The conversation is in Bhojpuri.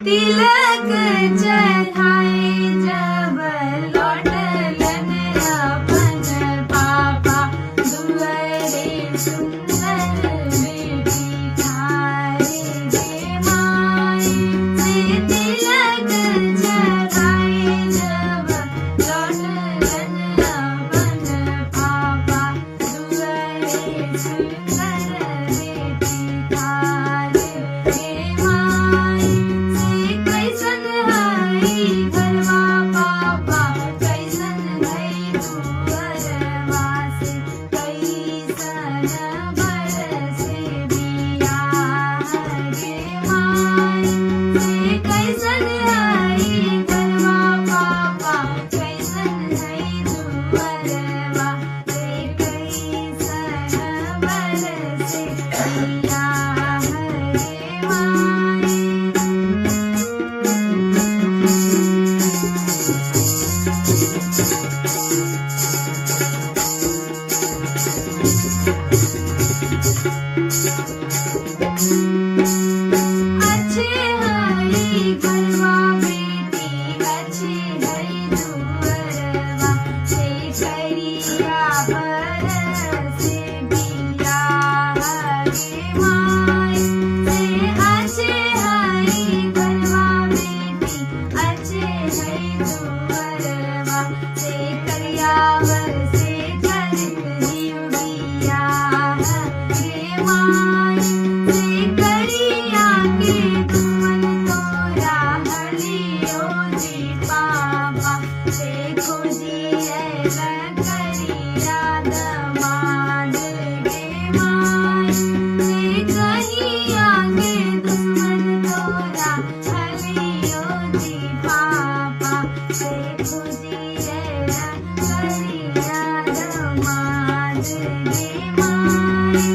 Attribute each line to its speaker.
Speaker 1: तिलक चढ़ाए जब लौटलन अपन पापा दुअरे सुंदर बेटी ठाए गे माई से तिलक चढ़ाए जब लौटलन अपन पापा दुअरे सुंदर बेटी ठाए गे माई कैसन हई घरवा पापा कैसन हई दुअरवा से कैसन बरसे बियाह गे माई से कैसन हई घरवा पापा कैसन हई दुअरवा से कैसन बरसे बियाह गे माई अच्छे हई घरवा बेटी अच्छे हई दुअरवा से करिया बरसे बियाह गे माई से अच्छे हई घरवा बेटी अच्छे हई दुअरवा से करिया बरसे करही बियाह गे माई से करिया के तुमन तोरा हलियो जी पापा से खोजिए करिया दमाद गे माई से कहिया के दुश्मन तोरा हलियो जी पापा से खोजिए करिया दमाद गे माई